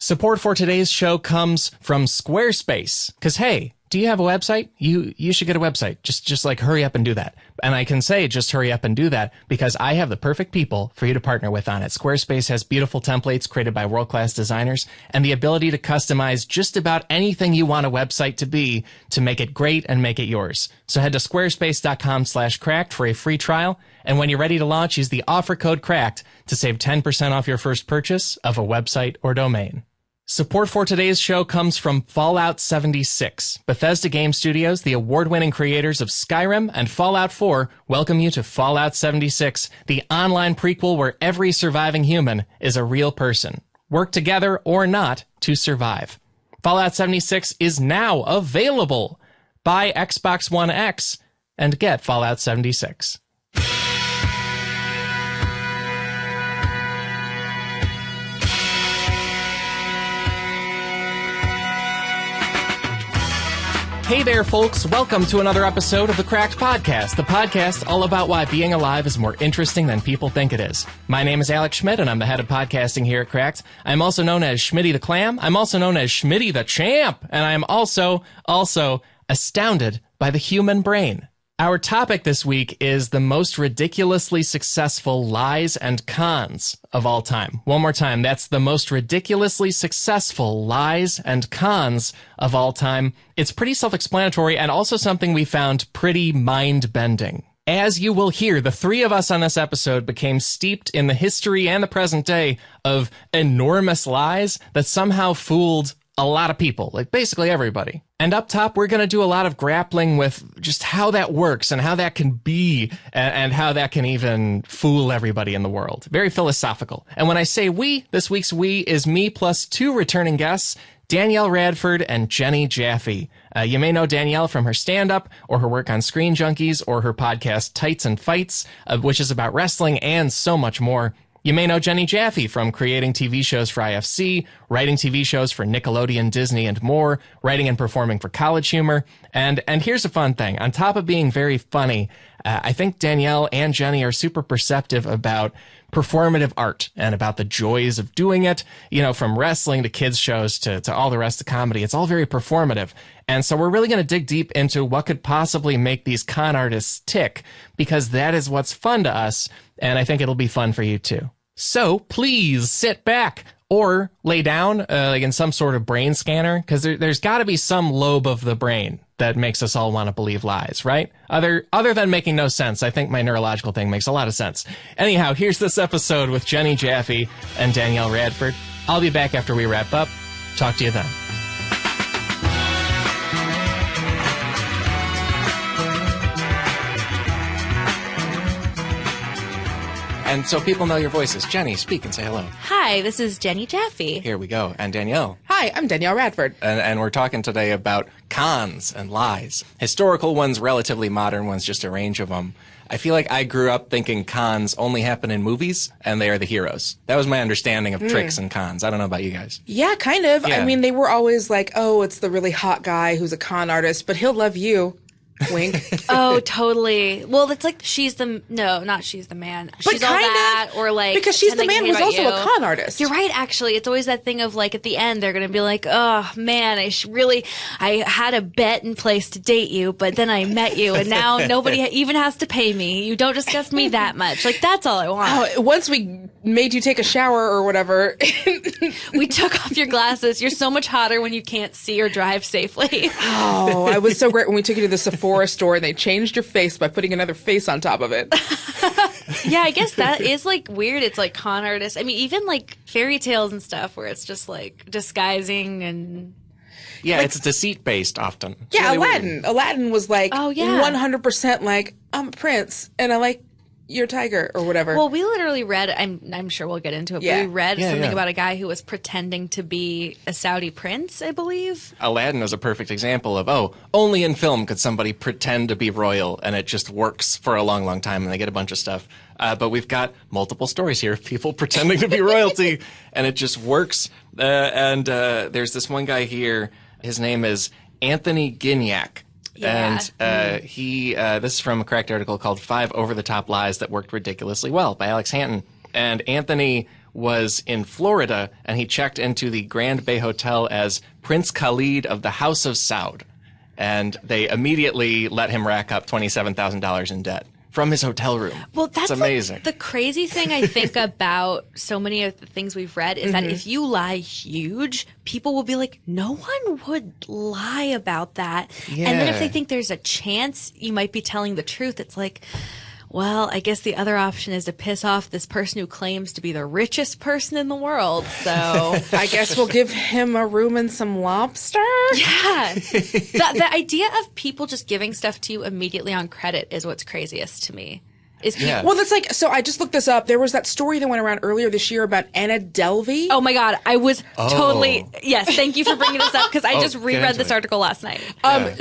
Support for today's show comes from Squarespace. Because, hey, do you have a website? You should get a website. Just like hurry up and do that. And I can say just hurry up and do that because I have the perfect people for you to partner with on it. Squarespace has beautiful templates created by world-class designers and the ability to customize just about anything you want a website to be to make it great and make it yours. So head to squarespace.com/cracked for a free trial. And when you're ready to launch, use the offer code CRACKED to save 10% off your first purchase of a website or domain. Support for today's show comes from Fallout 76. Bethesda Game Studios, the award-winning creators of Skyrim and Fallout 4, welcome you to Fallout 76, the online prequel where every surviving human is a real person. Work together or not to survive. Fallout 76 is now available. Buy Xbox One X and get Fallout 76. Hey there, folks. Welcome to another episode of the Cracked Podcast, the podcast all about why being alive is more interesting than people think it is. My name is Alex Schmidt, and I'm the head of podcasting here at Cracked. I'm also known as Schmitty the Clam. I'm also known as Schmitty the Champ, and I'm also astounded by the human brain. Our topic this week is the most ridiculously successful lies and cons of all time. One more time, that's the most ridiculously successful lies and cons of all time. It's pretty self-explanatory and also something we found pretty mind-bending. As you will hear, the three of us on this episode became steeped in the history and the present day of enormous lies that somehow fooled a lot of people, like basically everybody. And up top, we're going to do a lot of grappling with just how that works and how that can be and how that can even fool everybody in the world. Very philosophical. And when I say we, this week's we is me plus two returning guests, Danielle Radford and Jenny Jaffe. You may know Danielle from her stand-up or her work on Screen Junkies or her podcast Tights and Fights, which is about wrestling and so much more. You may know Jenny Jaffe from creating TV shows for IFC, writing TV shows for Nickelodeon, Disney, and more, writing and performing for College Humor. And here's a fun thing. On top of being very funny, I think Danielle and Jenny are super perceptive about performative art and about the joys of doing it, you know, from wrestling to kids shows to all the rest of comedy. It's all very performative. And so we're really going to dig deep into what could possibly make these con artists tick, because that is what's fun to us, and I think it'll be fun for you too. So please sit back or lay down like in some sort of brain scanner, because there's got to be some lobe of the brain that makes us all want to believe lies, right? Other than making no sense, I think my neurological thing makes a lot of sense. Anyhow, here's this episode with Jenny Jaffe and Danielle Radford. I'll be back after we wrap up. Talk to you then. And so people know your voices. Jenny, speak and say hello. Hi, this is Jenny Jaffe. Here we go. And Danielle. Hi, I'm Danielle Radford. And we're talking today about cons and lies. Historical ones, relatively modern ones, just a range of them. I feel like I grew up thinking cons only happen in movies, and they are the heroes. That was my understanding of tricks and cons. I don't know about you guys. Yeah, kind of. Yeah. I mean, they were always like, oh, it's the really hot guy who's a con artist, but he'll love you. Wink. Oh, totally. Well, it's like she's the not she's the man. She's all that, or like because she's the man who's also a con artist. You're right. Actually, it's always that thing of like at the end they're gonna be like, oh man, I had a bet in place to date you, but then I met you, and now nobody even has to pay me. You don't disgust me that much. Like that's all I want. Oh, once we made you take a shower or whatever, we took off your glasses. You're so much hotter when you can't see or drive safely. Oh, I was so great when we took you to the Sephora store and they changed your face by putting another face on top of it. Yeah, I guess that is like weird. It's like con artists. I mean, even like fairy tales and stuff where it's just like disguising and... Yeah, like, it's deceit based often. It's yeah, really Aladdin. weird. Aladdin was like, oh, yeah. 100% like, I'm a prince and I like your tiger or whatever. Well, we literally read, I'm sure we'll get into it, Yeah. but we read Yeah, something yeah. about a guy who was pretending to be a Saudi prince, I believe. Aladdin was a perfect example of, only in film could somebody pretend to be royal, and it just works for a long, long time, and they get a bunch of stuff. But we've got multiple stories here of people pretending to be royalty, and it just works. And there's this one guy here. His name is Anthony Gignac. Yeah. And this is from a Cracked article called 5 Over-the-Top Lies That Worked Ridiculously Well by Alex Hanton. And Anthony was in Florida, and he checked into the Grand Bay Hotel as Prince Khalid of the House of Saud. And they immediately let him rack up $27,000 in debt from his hotel room. Well, that's it's amazing. Like the crazy thing I think about so many of the things we've read is that if you lie huge, people will be like, no one would lie about that. Yeah. And then if they think there's a chance you might be telling the truth, it's like, well, I guess the other option is to piss off this person who claims to be the richest person in the world. So I guess we'll give him a room and some lobster. yeah, the idea of people just giving stuff to you immediately on credit is what's craziest to me. Well, that's like, so I just looked this up. There was that story that went around earlier this year about Anna Delvey. Oh my God. I was totally, yes, thank you for bringing this up because I just reread this article last night.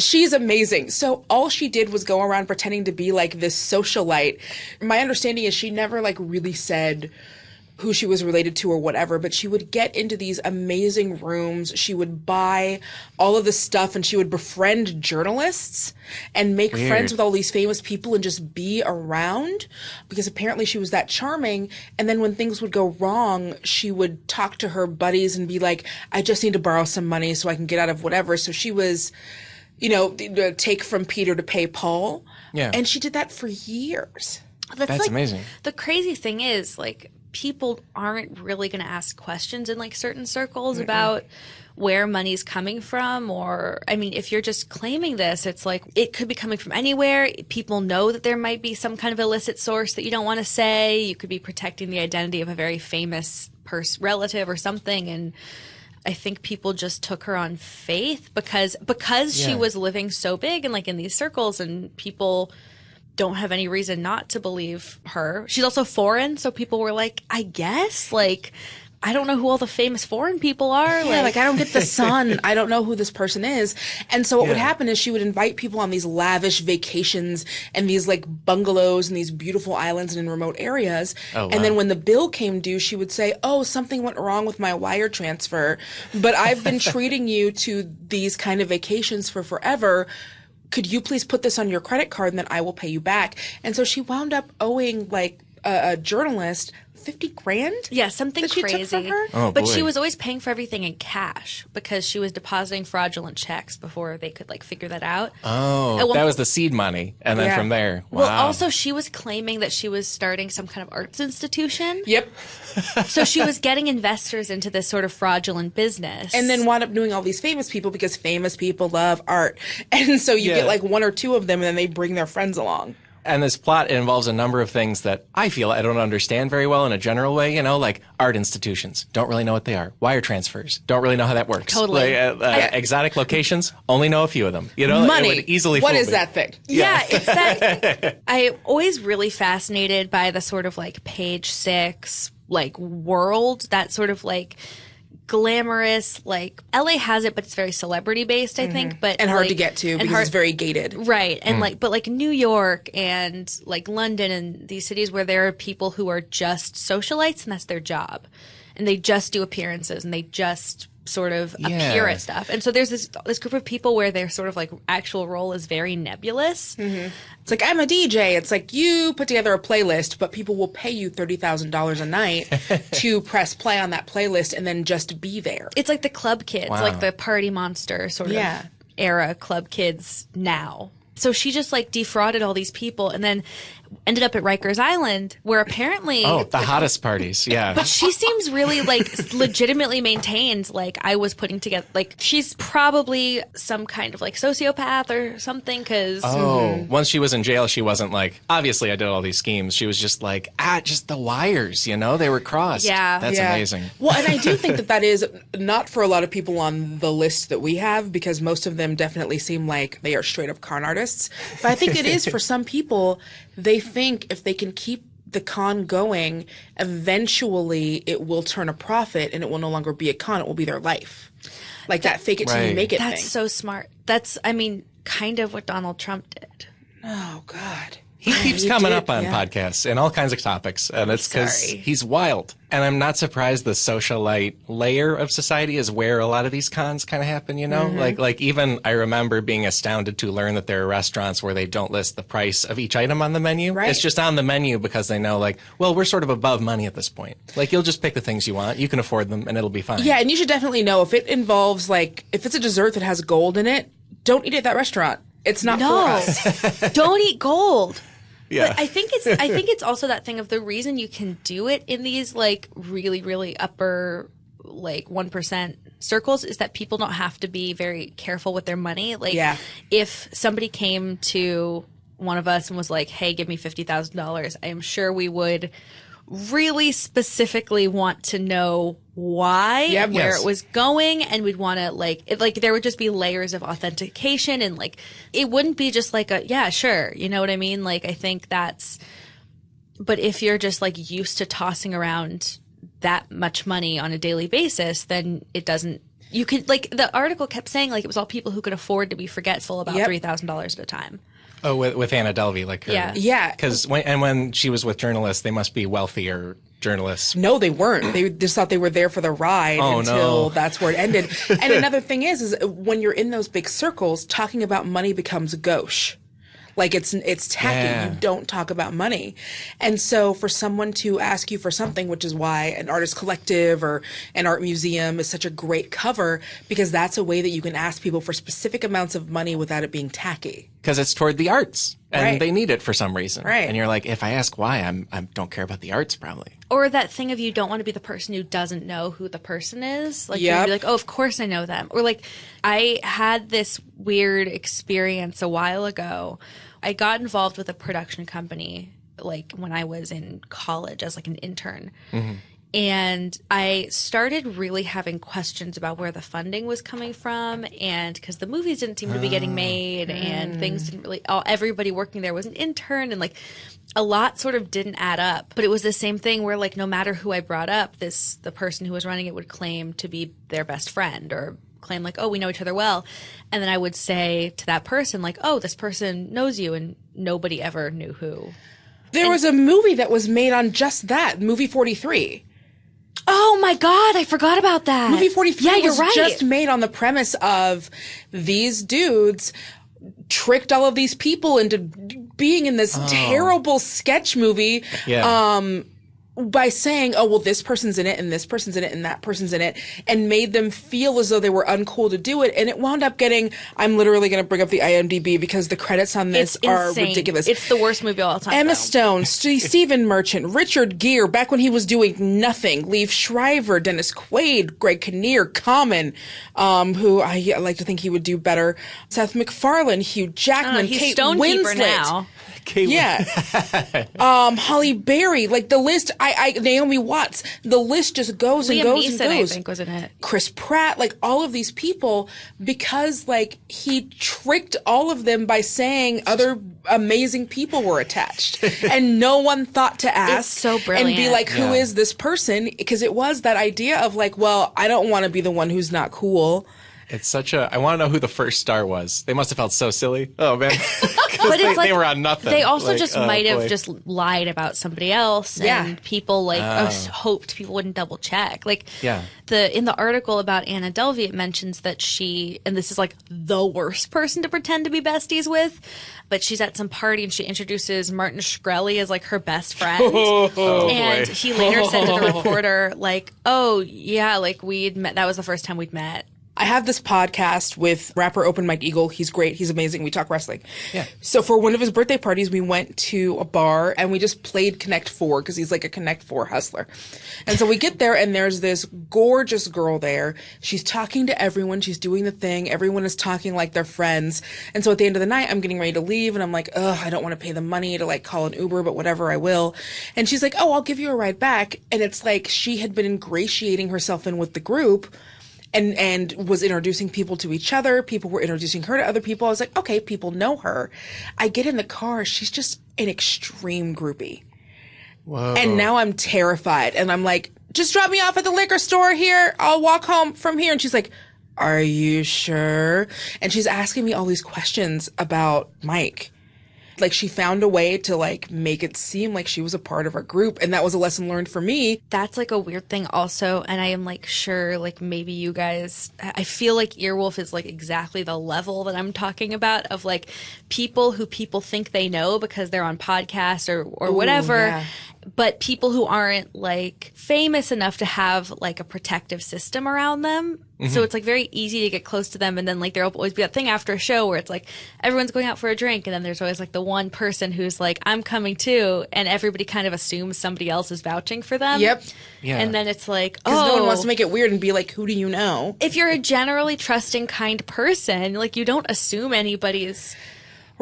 She's amazing. So all she did was go around pretending to be like this socialite. My understanding is she never like really said who she was related to or whatever, but she would get into these amazing rooms. She would buy all of this stuff and she would befriend journalists and make friends with all these famous people and just be around because apparently she was that charming. And then when things would go wrong, she would talk to her buddies and be like, I just need to borrow some money so I can get out of whatever. So she was, you know, take from Peter to pay Paul. Yeah. And she did that for years. That's like, amazing. The crazy thing is, like, people aren't really going to ask questions in like certain circles about where money's coming from. Or, I mean, if you're just claiming this, it's like it could be coming from anywhere. People know that there might be some kind of illicit source that you don't want to say. You could be protecting the identity of a very famous relative or something. And I think people just took her on faith because she was living so big and like in these circles, and people don't have any reason not to believe her. She's also foreign, so people were like, I guess, like, I don't know who all the famous foreign people are. Yeah, like I don't get the Sun. I don't know who this person is. And so what would happen is she would invite people on these lavish vacations and these like bungalows and these beautiful islands and in remote areas. Oh, wow. And then when the bill came due, she would say, oh, something went wrong with my wire transfer, but I've been treating you to these kind of vacations for forever. Could you please put this on your credit card and then I will pay you back? And so she wound up owing like a journalist $50,000. Yeah, something that she crazy. took from her. Oh, but boy. she was always paying for everything in cash because she was depositing fraudulent checks before they could like figure that out. Oh, that was the seed money. And then from there, wow. Well, also she was claiming that she was starting some kind of arts institution. Yep. So she was getting investors into this sort of fraudulent business. And then wound up doing all these famous people because famous people love art. And so you get like one or two of them and then they bring their friends along. And this plot involves a number of things that I feel I don't understand very well in a general way, you know, like art institutions. Don't really know what they are. Wire transfers. Don't really know how that works. Totally. Like, exotic locations. Only know a few of them. You know, Money. It would easily What fool is me. that thing? Yeah, it's that. I'm always really fascinated by the sort of like Page Six like world, that sort of like glamorous, like LA has it, but it's very celebrity based, I think. But And hard like, to get to because it's very gated. right? And like, but like New York and like London and these cities where there are people who are just socialites and that's their job, and they just do appearances and they just sort of appear at stuff. And so there's this group of people where their sort of like actual role is very nebulous. It's like, I'm a DJ. It's like you put together a playlist, but people will pay you $30,000 a night to press play on that playlist and then just be there. It's like the club kids, like the party monster sort of era club kids now. So she just like defrauded all these people and then ended up at Rikers Island where apparently... Oh, the hottest parties, yeah. But she seems really like legitimately maintained like I was putting together... Like she's probably some kind of like sociopath or something because... Once she was in jail, she wasn't like, obviously I did all these schemes. She was just like, just the wires, you know? They were crossed. Yeah. That's amazing. Well, and I do think that is not for a lot of people on the list that we have because most of them definitely seem like they are straight up con artists. But I think it is for some people, they think if they can keep the con going, eventually it will turn a profit and it will no longer be a con, it will be their life. Like that fake it till you make it That's thing. so smart. That's, I mean, kind of what Donald Trump did. Oh, God. He keeps coming up on podcasts and all kinds of topics, and it's because he's wild. And I'm not surprised the socialite layer of society is where a lot of these cons kind of happen, you know? Like even I remember being astounded to learn that there are restaurants where they don't list the price of each item on the menu. Right. It's just on the menu because they know, like, well, we're sort of above money at this point. Like, you'll just pick the things you want, you can afford them, and it'll be fine. Yeah, and you should definitely know if it involves, like, if it's a dessert that has gold in it, don't eat at that restaurant. It's not for us. Don't eat gold. Yeah. But I think it's also that thing of the reason you can do it in these like really, really upper like 1% circles is that people don't have to be very careful with their money. Like if somebody came to one of us and was like, hey, give me $50,000, I am sure we would really specifically want to know why, where it was going, and we'd want to like there would just be layers of authentication, and like it wouldn't be just like a sure, you know what I mean? Like I think that's, but if you're just like used to tossing around that much money on a daily basis, then it doesn't. You could, like, the article kept saying like it was all people who could afford to be forgetful about $3,000 at a time. Oh, with Anna Delvey, like her. Yeah. Because when she was with journalists, they must be wealthier journalists. No, they weren't. They just thought they were there for the ride until that's where it ended. And another thing is when you're in those big circles, talking about money becomes gauche. Like it's tacky. Yeah. You don't talk about money. And so for someone to ask you for something, which is why an artist collective or an art museum is such a great cover, because that's a way that you can ask people for specific amounts of money without it being tacky. Because it's toward the arts, and they need it for some reason. Right. And you're like, if I ask why, I don't care about the arts probably. Or that thing of you don't want to be the person who doesn't know who the person is. Like you'd be like, oh, of course I know them. Or like I had this weird experience a while ago. I got involved with a production company like when I was in college as like an intern. Mm-hmm. And I started really having questions about where the funding was coming from, and because the movies didn't seem to be getting made, and things didn't really. Everybody working there was an intern, and like a lot sort of didn't add up. But it was the same thing where like no matter who I brought up, the person who was running it would claim to be their best friend or claim like, oh, we know each other well, and then I would say to that person like, oh, this person knows you, and nobody ever knew who. There was a movie that was made on just that, movie 43. Oh my God, I forgot about that. Movie 43 was right. just made on the premise of these dudes tricked all of these people into being in this terrible sketch movie. Yeah. By saying, oh, well, this person's in it, and this person's in it, and that person's in it, and made them feel as though they were uncool to do it. And it wound up getting, I'm literally going to bring up the IMDb because the credits on this are ridiculous. It's the worst movie of all time. Emma Stone, Stephen Merchant, Richard Gere, back when he was doing nothing, Liev Schreiber, Dennis Quaid, Greg Kinnear, Common, who I like to think he would do better, Seth MacFarlane, Hugh Jackman, Kate Winslet. Now. Holly Berry, like the list, Naomi Watts, the list just goes and goes and goes. I think was in it. Chris Pratt, like all of these people, because like he tricked all of them by saying other amazing people were attached, and no one thought to ask. It's so brilliant. And be like, who is this person? Because it was that idea of like, well, I don't want to be the one who's not cool. It's such a. I want to know who the first star was. They must have felt so silly. Oh man, but they were on nothing. They also just might have just lied about somebody else, and people like hoped people wouldn't double check. Like in the article about Anna Delvey, it mentions that she, and this is like the worst person to pretend to be besties with, but she's at some party and she introduces Martin Shkreli as like her best friend, and he later said to the reporter like, "Oh yeah, like we'd met. That was the first time we'd met." I have this podcast with rapper Open Mike Eagle. He's great. He's amazing. We talk wrestling. Yeah. So for one of his birthday parties, we went to a bar and we just played Connect Four because he's like a Connect Four hustler. And so we get there and there's this gorgeous girl there. She's talking to everyone. She's doing the thing. Everyone is talking like they're friends. And so at the end of the night, I'm getting ready to leave and I'm like, ugh, I don't want to pay the money to like call an Uber, but whatever, I will. And she's like, oh, I'll give you a ride back. And it's like she had been ingratiating herself in with the group. And was introducing people to each other. People were introducing her to other people. I was like, okay, people know her. I get in the car. She's just an extreme groupie. Whoa. And now I'm terrified. And I'm like, just drop me off at the liquor store here. I'll walk home from here. And she's like, are you sure? And she's asking me all these questions about Mike. Like, she found a way to, like, make it seem like she was a part of our group. And that was a lesson learned for me. That's, like, a weird thing also. And I am, like, sure, like, maybe you guys, I feel like Earwolf is, like, exactly the level that I'm talking about of, like, people who people think they know because they're on podcasts or whatever. Yeah. But people who aren't, like, famous enough to have, like, a protective system around them. So it's, like, very easy to get close to them. And then, like, there'll always be that thing after a show where it's, like, everyone's going out for a drink. And then there's always, like, the one person who's, like, I'm coming too. And everybody kind of assumes somebody else is vouching for them. Yep. Yeah. And then it's like, Because no one wants oh, to make it weird and be like, who do you know? if you're a generally trusting, kind person, like, you don't assume anybody's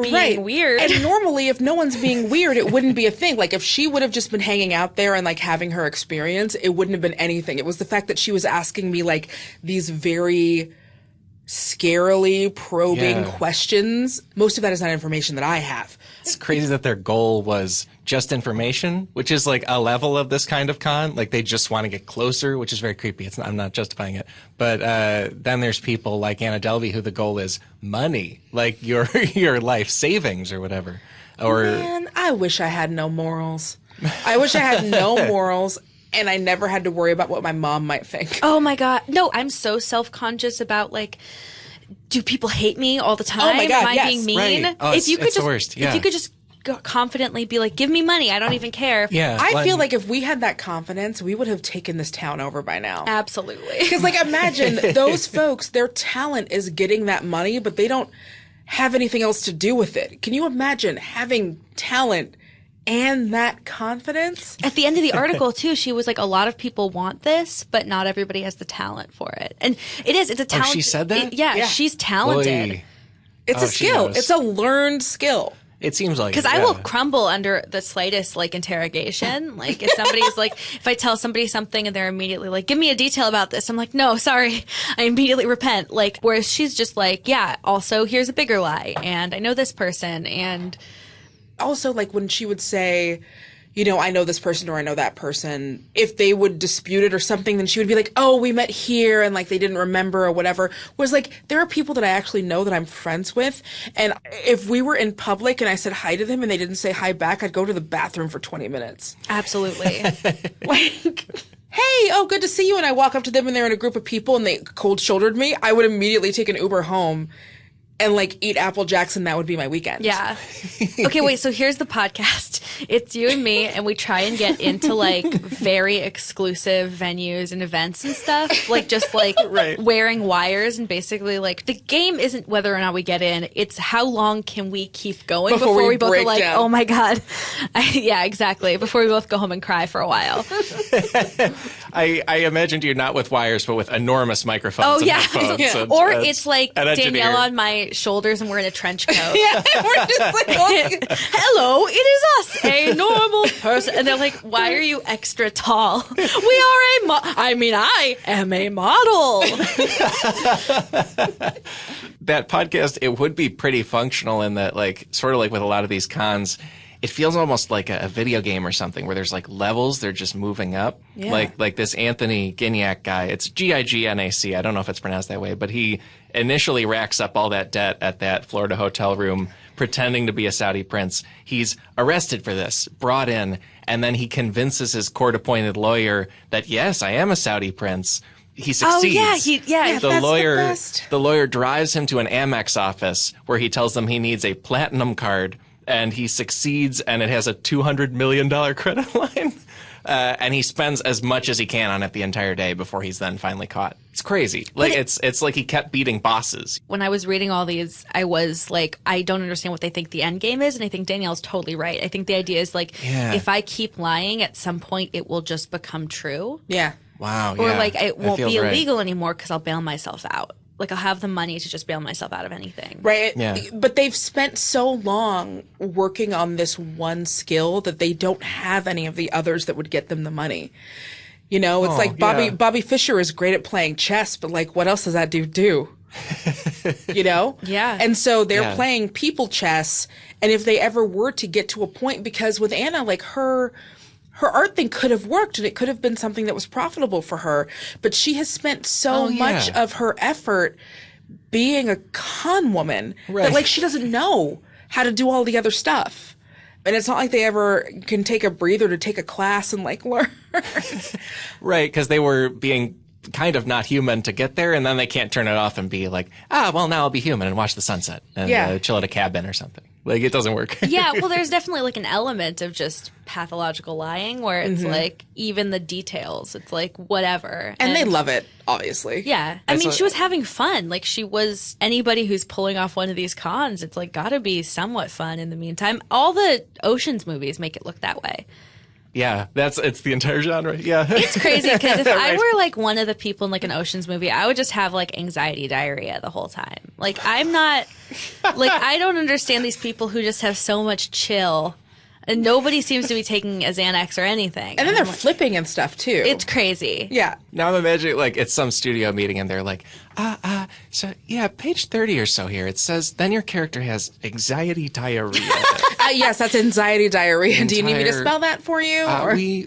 being weird. And normally, if no one's being weird, it wouldn't be a thing. Like, if she would have just been hanging out there and, like, having her experience, it wouldn't have been anything. It was the fact that she was asking me, like, these very scarily probing questions. Most of that is not information that I have. It's crazy that their goal was just information, which is like a level of this kind of con. Like, they just want to get closer, which is very creepy. I'm not justifying it. But then there's people like Anna Delvey who the goal is money, like your life savings or whatever. Or Man, I wish I had no morals. I wish I had no morals. And I never had to worry about what my mom might think. Oh my God. No, I'm so self-conscious about, like, do people hate me all the time? Oh my God, Am I yes. being mean? Right. Oh, if you could it's just, the worst. if you could just confidently be like, give me money, I don't even care. yeah, I feel like if we had that confidence, we would have taken this town over by now. Absolutely. Because, like, imagine those folks, their talent is getting that money, but they don't have anything else to do with it. Can you imagine having talent and that confidence? At the end of the article, too, she was like, a lot of people want this, but not everybody has the talent for it. And it's a talent. she said that? Yeah, she's talented. Boy. It's a she skill. knows. It's a learned skill. It seems like Because I will crumble under the slightest, like, interrogation. Like, if somebody's like, if I tell somebody something and they're immediately like, give me a detail about this, I'm like, no, sorry. I immediately repent. Like, whereas she's just like, yeah, also, here's a bigger lie. And I know this person. And Also, like, when she would say, you know, I know this person or I know that person, if they would dispute it or something, then she would be like, oh, we met here and, like, they didn't remember or whatever. Whereas, like, there are people that I actually know that I'm friends with, and if we were in public and I said hi to them and they didn't say hi back, I'd go to the bathroom for 20 minutes. absolutely. Like, hey, oh, good to see you. And I walk up to them and they're in a group of people and they cold shouldered me. I would immediately take an Uber home and, like, eat Apple Jacks, and that would be my weekend. Yeah. Okay, wait, so here's the podcast. It's you and me, and we try and get into, like, very exclusive venues and events and stuff. Like, just, like, wearing wires, and basically, like, the game isn't whether or not we get in. It's how long can we keep going before we both are break like, down. oh my God. Yeah, exactly. Before we both go home and cry for a while. I imagined you not with wires, but with enormous microphones. Oh, and yeah. headphones. Yeah. And Or it's it's like an engineer. Danielle on my shoulders and we're in a trench coat. Yeah, we're just like, Hello, it is us, a normal person. And they're like, why are you extra tall? We are I am a model. That podcast, it would be pretty functional in that, like, sort of like with a lot of these cons, it feels almost like a video game or something where there's, like, levels, they're just moving up. Yeah. Like this Anthony Gignac guy, it's Gignac, I don't know if it's pronounced that way, but he initially racks up all that debt at that Florida hotel room pretending to be a Saudi prince. He's arrested for this, brought in, and then he convinces his court-appointed lawyer that, yes, I am a Saudi prince. He succeeds. Oh, yeah. That's the best. The lawyer drives him to an Amex office where he tells them he needs a platinum card, and he succeeds, and it has a $200 million credit line. And he spends as much as he can on it the entire day before he's then finally caught. It's crazy. Like, it's like he kept beating bosses. When I was reading all these, I was like, I don't understand what they think the end game is. And I think Danielle's totally right. I think the idea is, like, if I keep lying, at some point it will just become true. Yeah. Wow. Or, yeah, like, it won't feels be right. illegal anymore because I'll bail myself out. Like, I'll have the money to just bail myself out of anything. Right. Yeah. But they've spent so long working on this one skill that they don't have any of the others that would get them the money. You know, it's like Bobby Fischer is great at playing chess, but, like, what else does that dude do? You know? Yeah. And so they're playing people chess. And if they ever were to get to a point, because with Anna, like, her art thing could have worked and it could have been something that was profitable for her. But she has spent so much of her effort being a con woman that, like, she doesn't know how to do all the other stuff. And it's not like they ever can take a breather to take a class and like learn. Right, because they were being kind of not human to get there, and then they can't turn it off and be like, well, now I'll be human and watch the sunset and chill at a cabin or something. Like, it doesn't work. Yeah, well, there's definitely like an element of just pathological lying where it's like even the details, it's like whatever. And they love it, obviously. Yeah. I mean, she was having fun. Like, she was anybody who's pulling off one of these cons, it's like gotta be somewhat fun in the meantime. All the Ocean's movies make it look that way. Yeah, it's the entire genre. Yeah. It's crazy because if I were like one of the people in like an Ocean's movie, I would just have like anxiety diarrhea the whole time. Like, I'm not, like, I don't understand these people who just have so much chill and nobody seems to be taking a Xanax or anything. And then they're flipping and stuff too. It's crazy. Yeah. Now I'm imagining like it's some studio meeting and they're like, so yeah, page 30 or so here. It says, then your character has anxiety diarrhea. Yes, that's anxiety diarrhea. Do you need me to spell that for you?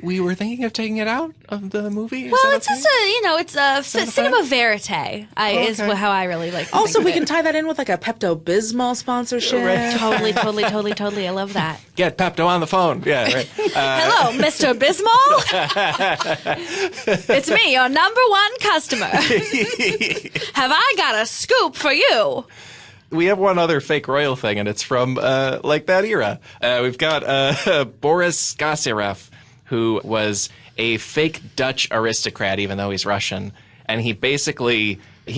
We were thinking of taking it out of the movie. Well, it's just it's a cinema verite is how I really like to Also, think we of it. can tie that in with like a Pepto-Bismol sponsorship. Right. Totally. I love that. Get Pepto on the phone. Yeah, right. Hello, Mr. Bismol. It's me, your number one customer. Have I got a scoop for you? We have one other fake royal thing, and it's from like that era. We've got Boris Gasarev, who was a fake Dutch aristocrat, even though he's Russian. And he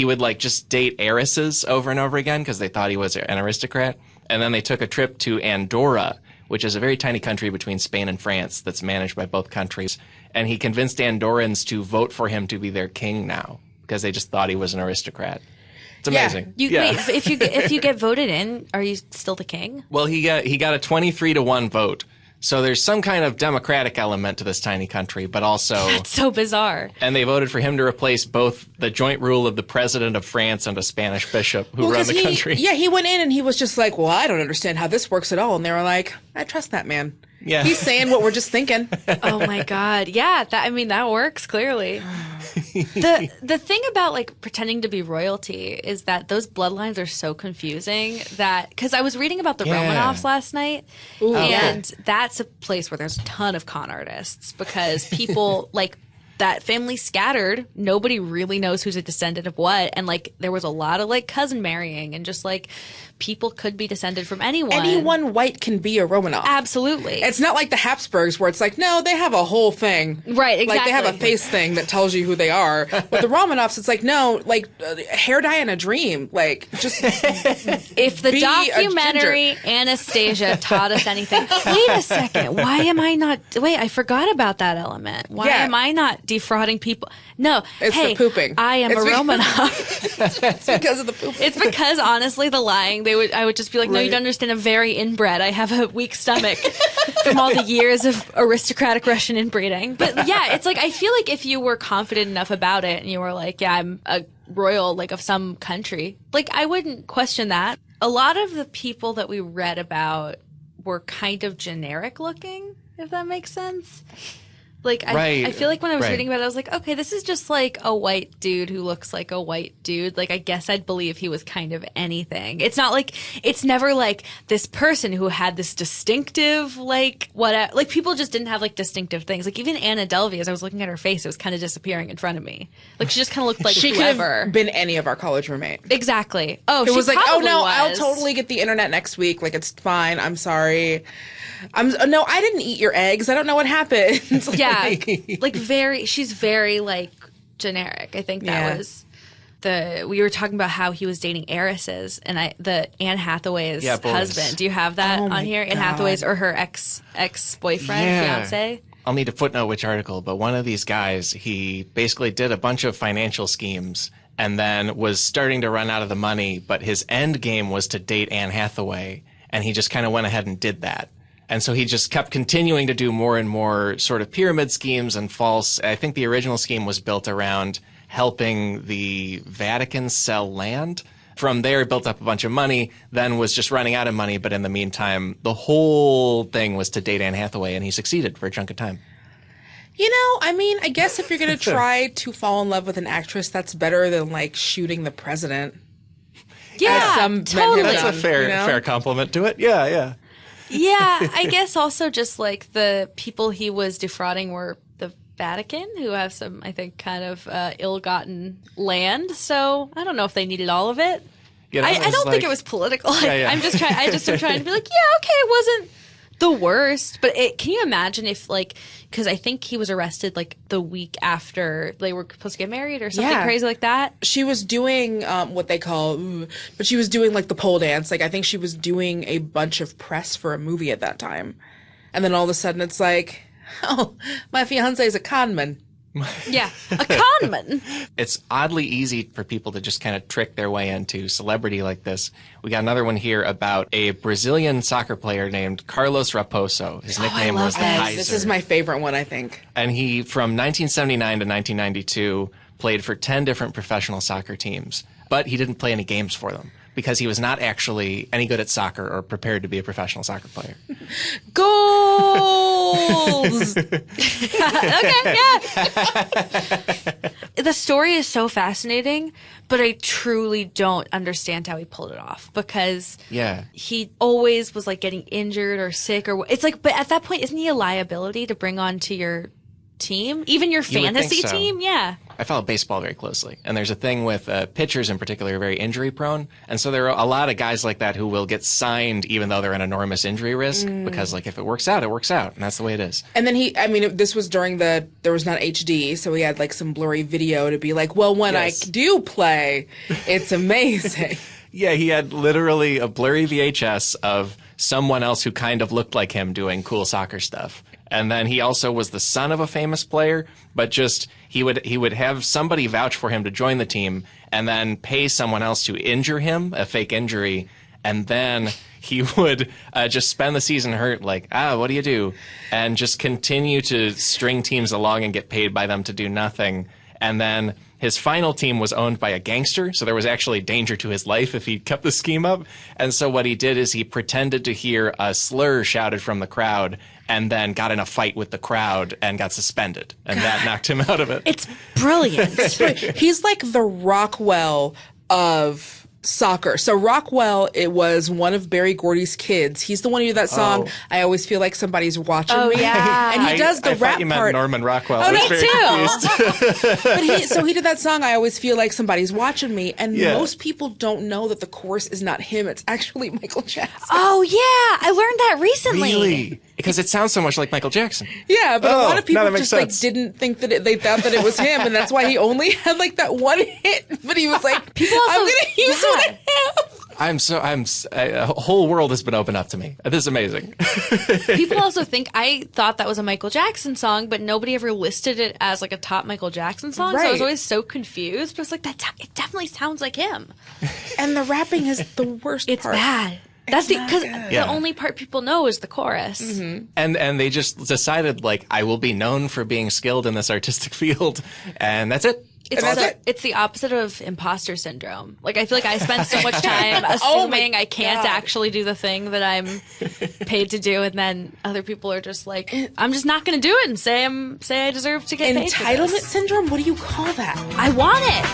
would like just date heiresses over and over again because they thought he was an aristocrat. And then they took a trip to Andorra, which is a very tiny country between Spain and France that's managed by both countries. And he convinced Andorrans to vote for him to be their king now because they just thought he was an aristocrat. It's amazing. Wait, if you get voted in, are you still the king? Well, he got a 23-1 vote. So there's some kind of democratic element to this tiny country, but also... That's so bizarre. And they voted for him to replace both the joint rule of the president of France and a Spanish bishop who run the country. Yeah, he went in and he was just like, well, I don't understand how this works at all. And they were like, I trust that man. Yeah. He's saying what we're just thinking. Oh my God. Yeah, that works clearly. The thing about like pretending to be royalty is that those bloodlines are so confusing that because I was reading about the Romanovs last night, and that's a place where there's a ton of con artists because people like that family scattered. Nobody really knows who's a descendant of what, and like there was a lot of like cousin marrying and just like people could be descended from anyone. Anyone white can be a Romanov. Absolutely. It's not like the Habsburgs where it's like, no, they have a whole thing. Right, exactly. Like they have a face thing that tells you who they are. With the Romanovs, it's like, no, like hair dye in a dream. Like just if the documentary Anastasia taught us anything. Wait a second. Why am I not? Wait, I forgot about that element. Why am I not defrauding people? No. It's the pooping. I am a Romanov. It's because of the pooping. It's because honestly, the lying. I would just be like, no, you don't understand. I'm very inbred. I have a weak stomach from all the years of aristocratic Russian inbreeding. But yeah, it's like I feel like if you were confident enough about it and you were like, yeah, I'm a royal like of some country, like I wouldn't question that. A lot of the people that we read about were kind of generic looking, if that makes sense. Like, I feel like when I was reading about it, I was like, okay, this is just like a white dude who looks like a white dude. Like, I guess I'd believe he was kind of anything. It's not like, it's never like this person who had this distinctive, like, what, like people just didn't have like distinctive things. Like even Anna Delvey, as I was looking at her face, it was kind of disappearing in front of me. Like she just kind of looked like she whoever. Could have been any of our college roommates. Exactly. Oh, it she was like, oh no, was. I'll totally get the internet next week. Like it's fine. I'm sorry. No, I didn't eat your eggs. I don't know what happened. Yeah, like she's very like generic. I think that was we were talking about how he was dating heiresses, and the Anne Hathaway's husband. Do you have that on here? Anne Hathaway's or her ex boyfriend, fiance? I'll need to footnote which article, but one of these guys, he basically did a bunch of financial schemes and then was starting to run out of the money, but his end game was to date Anne Hathaway, and he just kind of went ahead and did that. And so he just kept continuing to do more and more sort of pyramid schemes and false. I think the original scheme was built around helping the Vatican sell land. From there, he built up a bunch of money, then was just running out of money. But in the meantime, the whole thing was to date Anne Hathaway, and he succeeded for a chunk of time. You know, I mean, I guess if you're going to try to fall in love with an actress, that's better than like shooting the president. Yeah, some men have totally. That's a done, fair compliment to it. Yeah, yeah. Yeah, I guess also just like the people he was defrauding were the Vatican, who have some, I think, kind of ill-gotten land. So I don't know if they needed all of it. You know, I don't think it was political. Yeah. I'm just trying to be like, yeah, okay, it wasn't the worst. But can you imagine if, like, because I think he was arrested like the week after they were supposed to get married or something crazy like that. She was doing what they call, but she was doing like the pole dance. Like I think she was doing a bunch of press for a movie at that time. And then all of a sudden it's like, oh, my fiance is a conman. Yeah, a conman. It's oddly easy for people to just kind of trick their way into celebrity like this. We got another one here about a Brazilian soccer player named Carlos Raposo. His nickname was the Kaiser. This is my favorite one, I think. And he, from 1979 to 1992, played for 10 different professional soccer teams. But he didn't play any games for them because he was not actually any good at soccer or prepared to be a professional soccer player. Goals! Okay, yeah. The story is so fascinating, but I truly don't understand how he pulled it off because he always was like getting injured or sick or it's like, but at that point, isn't he a liability to bring on to your team, even your fantasy team? Yeah. I follow baseball very closely, and there's a thing with pitchers in particular are very injury prone, and so there are a lot of guys like that who will get signed even though they're an enormous injury risk because, like, if it works out, it works out, and that's the way it is. And then this was during there was not HD, so he had like some blurry video to be like, well, when I do play, it's amazing. Yeah, he had literally a blurry VHS of someone else who kind of looked like him doing cool soccer stuff. And then he also was the son of a famous player, but just he would have somebody vouch for him to join the team and then pay someone else to injure him, a fake injury, and then he would just spend the season hurt, like, what do you do? And just continue to string teams along and get paid by them to do nothing. And then his final team was owned by a gangster, so there was actually danger to his life if he kept the scheme up. And so what he did is he pretended to hear a slur shouted from the crowd and then got in a fight with the crowd and got suspended. And that knocked him out of it. It's brilliant. He's like the Rockwell of soccer. So Rockwell, it was one of Berry Gordy's kids. He's the one who did that song, I Always Feel Like Somebody's Watching Me. Yeah. And he does the rap thought you part. meant Norman Rockwell. Oh, I was me very confused. But he did that song, I Always Feel Like Somebody's Watching Me. And most people don't know that the chorus is not him. It's actually Michael Jackson. Oh, yeah. I learned that recently. Really? Because it sounds so much like Michael Jackson. Yeah, but a lot of people makes just like sense. didn't think that they thought that it was him, and that's why he only had like that one hit. But he was like, People also, I'm gonna use what I have. A whole world has been opened up to me. This is amazing. People also think I thought that was a Michael Jackson song, but nobody ever listed it as like a top Michael Jackson song. So I was Right. always so confused. But it's like it definitely sounds like him. And the rapping is the worst It's part. bad. That's because good. the only part people know is the chorus. Mm-hmm. And they just decided, like, I will be known for being skilled in this artistic field, and that's it. It's the opposite of imposter syndrome. Like, I feel like I spend so much time assuming I can't actually do the thing that I'm paid to do, and then other people are just like, I'm just not going to do it and say I deserve to get paid for Entitlement this. syndrome? What do you call that? I want it.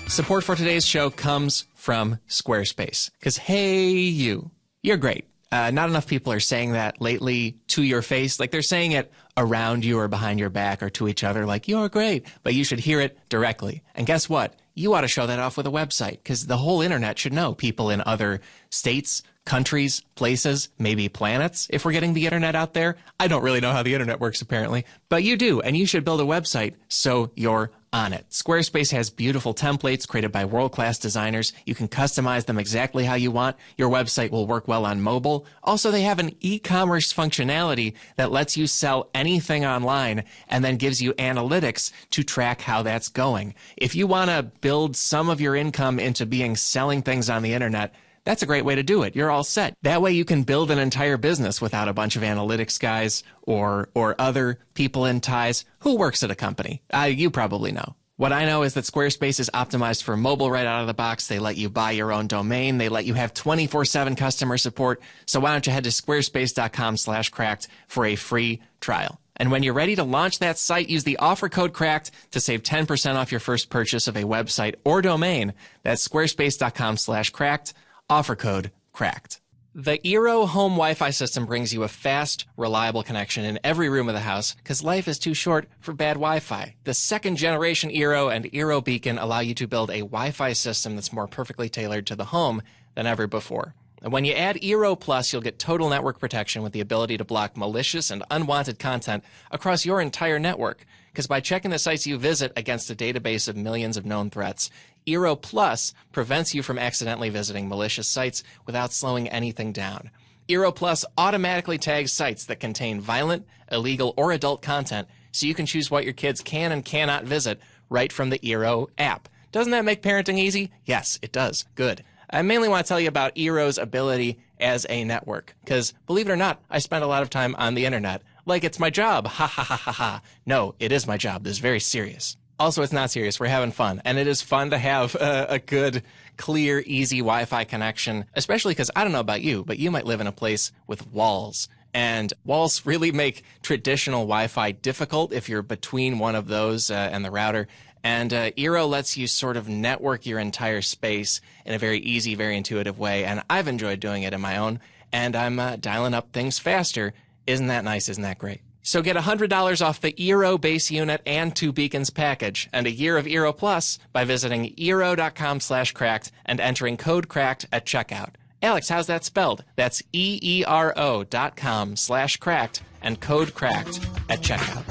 Support for today's show comes from Squarespace. Because, hey, you're great. Not enough people are saying that lately to your face. Like, they're saying it around you or behind your back or to each other, like, you're great. But you should hear it directly. And guess what? You ought to show that off with a website, because the whole internet should know people in other states, countries, places, maybe planets, if we're getting the internet out there. I don't really know how the internet works, apparently. But you do, and you should build a website so you're on it. Squarespace has beautiful templates created by world-class designers. You can customize them exactly how you want. Your website will work well on mobile. Also, they have an e-commerce functionality that lets you sell anything online and then gives you analytics to track how that's going. If you want to build some of your income into being selling things on the internet, that's a great way to do it. You're all set. That way you can build an entire business without a bunch of analytics guys or other people in ties. Who works at a company? You probably know. What I know is that Squarespace is optimized for mobile right out of the box. They let you buy your own domain. They let you have 24/7 customer support. So why don't you head to squarespace.com/cracked for a free trial. And when you're ready to launch that site, use the offer code CRACKED to save 10% off your first purchase of a website or domain. That's squarespace.com/cracked, offer code CRACKED. The Eero home Wi-Fi system brings you a fast, reliable connection in every room of the house because life is too short for bad Wi-Fi. The second generation Eero and Eero Beacon allow you to build a Wi-Fi system that's more perfectly tailored to the home than ever before. And when you add Eero Plus, you'll get total network protection with the ability to block malicious and unwanted content across your entire network. Because by checking the sites you visit against a database of millions of known threats, Eero Plus prevents you from accidentally visiting malicious sites without slowing anything down. Eero Plus automatically tags sites that contain violent, illegal, or adult content so you can choose what your kids can and cannot visit right from the Eero app. Doesn't that make parenting easy? Yes, it does. Good. I mainly want to tell you about Eero's ability as a network, because believe it or not, I spend a lot of time on the internet. Like it's my job. Ha ha ha ha ha. No, it is my job. This is very serious. Also, it's not serious. We're having fun. And it is fun to have a good, clear, easy Wi-Fi connection, especially because I don't know about you, but you might live in a place with walls. And walls really make traditional Wi-Fi difficult if you're between one of those and the router. And Eero lets you sort of network your entire space in a very easy, very intuitive way. And I've enjoyed doing it on my own. And I'm dialing up things faster. Isn't that nice? Isn't that great? So get $100 off the Eero base unit and 2 beacons package and a year of Eero Plus by visiting Eero.com/cracked and entering code CRACKED at checkout. Alex, how's that spelled? That's EERO.com/cracked and code CRACKED at checkout.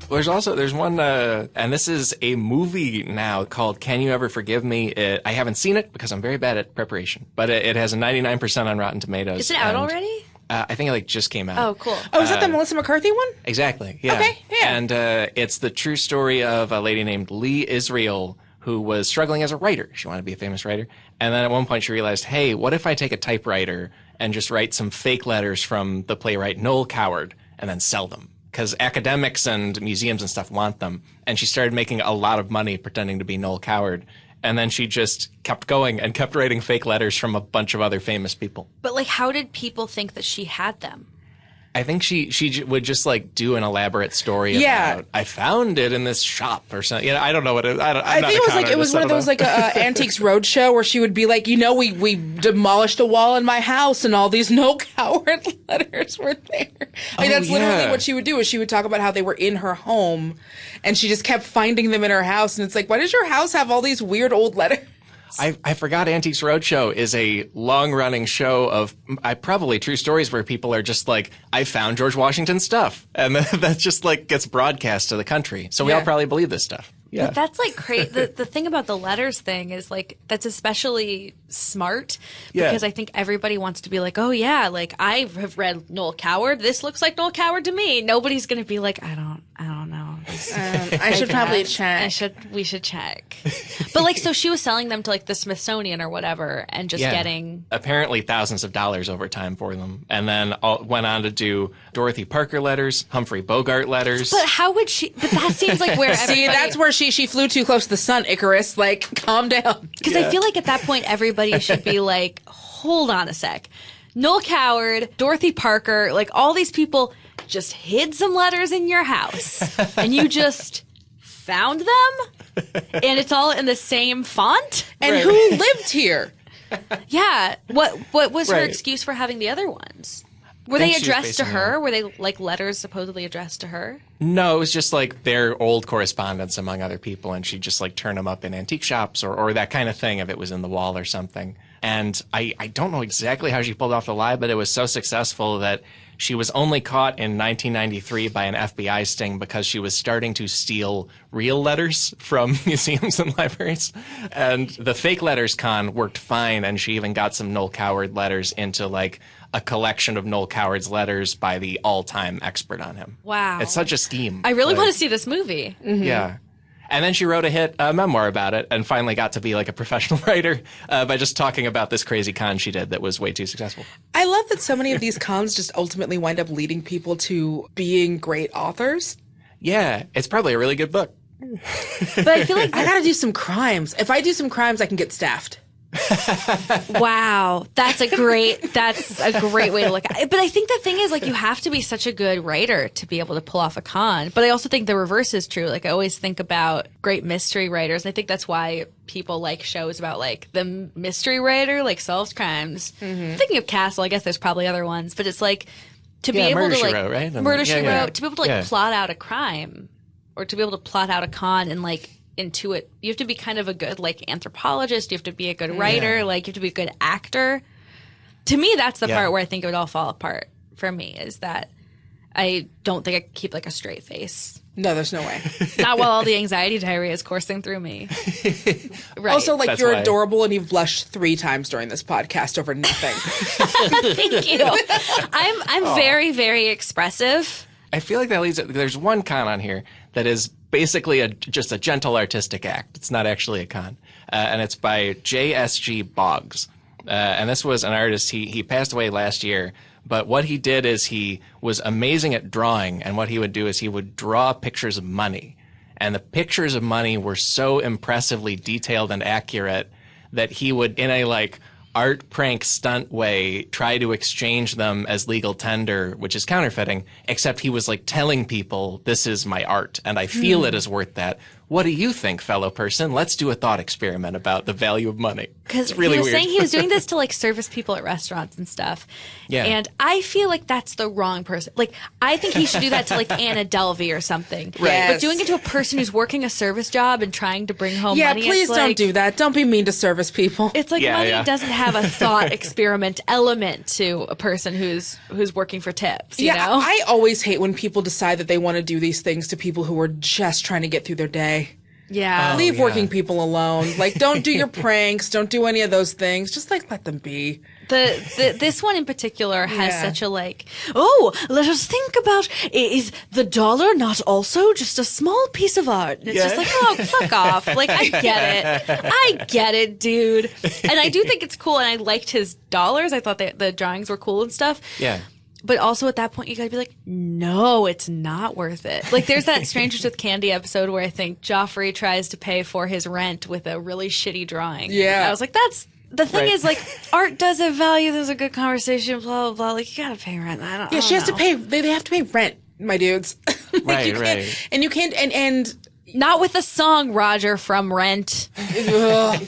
There's one, and this is a movie now called Can You Ever Forgive Me? I haven't seen it because I'm very bad at preparation, but it has a 99% on Rotten Tomatoes. Is it out already? I think it just came out. Oh, cool. Oh, is that the Melissa McCarthy one? Exactly, yeah. Okay, yeah. And it's the true story of a lady named Lee Israel who was struggling as a writer. She wanted to be a famous writer. And then at one point she realized, hey, what if I take a typewriter and just write some fake letters from the playwright Noel Coward and then sell them? Because academics and museums and stuff want them. And she started making a lot of money pretending to be Noel Coward. And then she just kept going and kept writing fake letters from a bunch of other famous people. But, like, how did people think that she had them? I think she would just like do an elaborate story about I found it in this shop or something. I don't know what it. I think it was one of those like Antiques Roadshow where she would be like, we demolished a wall in my house and all these Noel Coward letters were there. That's literally what she would do. Is she would talk about how they were in her home, and she just kept finding them in her house. And it's like, why does your house have all these weird old letters? I forgot Antiques Roadshow is a long-running show of probably true stories where people are just like, I found George Washington's stuff. And that just like gets broadcast to the country. So we all probably believe this stuff. Yeah. But that's like crazy. The thing about the letters thing is like, that's especially smart because I think everybody wants to be like, oh yeah, like I have read Noel Coward. This looks like Noel Coward to me. Nobody's going to be like, I don't know. I should probably check. We should check. But like, so she was selling them to like the Smithsonian or whatever and just getting apparently thousands of dollars over time for them. And then went on to do Dorothy Parker letters, Humphrey Bogart letters. But how would she, but that seems like where See, that's where she flew too close to the sun, Icarus. Like, calm down. Because I feel like at that point, everybody should be like, hold on a sec. Noel Coward, Dorothy Parker, like all these people just hid some letters in your house and you just found them and it's all in the same font. And who lived here? Yeah. What was her excuse for having the other ones? Were they addressed to her? Were they like letters supposedly addressed to her? No, it was just like their old correspondence among other people, and she'd just like turn them up in antique shops or that kind of thing if it was in the wall or something. And I don't know exactly how she pulled off the lie, but it was so successful that she was only caught in 1993 by an FBI sting because she was starting to steal real letters from museums and libraries. And the fake letters con worked fine, and she even got some Noel Coward letters into like a collection of Noel Coward's letters by the all-time expert on him. Wow. It's such a scheme. I really want to see this movie. Mm-hmm. Yeah. And then she wrote a hit memoir about it and finally got to be like a professional writer by just talking about this crazy con she did that was way too successful. I love that so many of these cons just ultimately wind up leading people to being great authors. Yeah, it's probably a really good book. But I feel like I gotta do some crimes. If I do some crimes, I can get staffed. Wow, that's a great way to look at it. But I think the thing is, like, you have to be such a good writer to be able to pull off a con. But I also think the reverse is true. Like, I always think about great mystery writers. And I think that's why people like shows about, like, the mystery writer, like, solves crimes. Thinking of Castle, I guess there's probably other ones. But it's like, to be able to, like, right? Murder, She Wrote, to be able to, like, plot out a crime, or to be able to plot out a con and, like, intuit. You have to be kind of a good, like, anthropologist. You have to be a good writer. Like, you have to be a good actor. To me, that's the part where I think it would all fall apart for me, is that I don't think I could keep, like, a straight face. No, there's no way. Not while all the anxiety diarrhea is coursing through me. Right. Also, like, That's you're why. adorable and you've blushed 3 times during this podcast over nothing. Thank you. I'm very, very expressive. I feel like that leads. There's one con on here that is basically just a gentle artistic act. It's not actually a con, and it's by J.S.G. Boggs. And this was an artist. He passed away last year. But what he did is he was amazing at drawing, and what he would do is he would draw pictures of money. And the pictures of money were so impressively detailed and accurate that he would, in a, like, art prank stunt way, try to exchange them as legal tender, which is counterfeiting, except he was, like, telling people, this is my art, and I feel it is worth that. What do you think, fellow person? Let's do a thought experiment about the value of money. Because It's really he was weird. saying he was doing this to, like, service people at restaurants and stuff. Yeah. And I feel like that's the wrong person. Like, I think he should do that to, like, Anna Delvey or something. Right. But doing it to a person who's working a service job and trying to bring home Yeah, money, please it's don't like, do that. Don't be mean to service people. It's like Yeah, money yeah. doesn't have a thought experiment element to a person who's working for tips, you know? I always hate when people decide that they want to do these things to people who are just trying to get through their day. Yeah. Leave yeah. working people alone. Like, don't do your pranks. Don't do any of those things. Just, like, let them be. This one in particular has Yeah. such a, like, oh, let us think about, is the dollar not also just a small piece of art? And it's just like, oh, fuck off. Like, I get it, dude. And I do think it's cool, and I liked his dollars. I thought that the drawings were cool and stuff. Yeah. But also at that point, you gotta be like, no, it's not worth it. Like, there's that Strangers with Candy episode where I think Joffrey tries to pay for his rent with a really shitty drawing. Yeah. And I was like, that's the thing Right. is, like, art does have value. There's a good conversation, blah, blah, blah. Like, you gotta pay rent. I don't Yeah, she has to know. pay. They have to pay rent, my dudes. Like, Right, you can't, right. And you can't. And Not with the song Roger from Rent. ugh.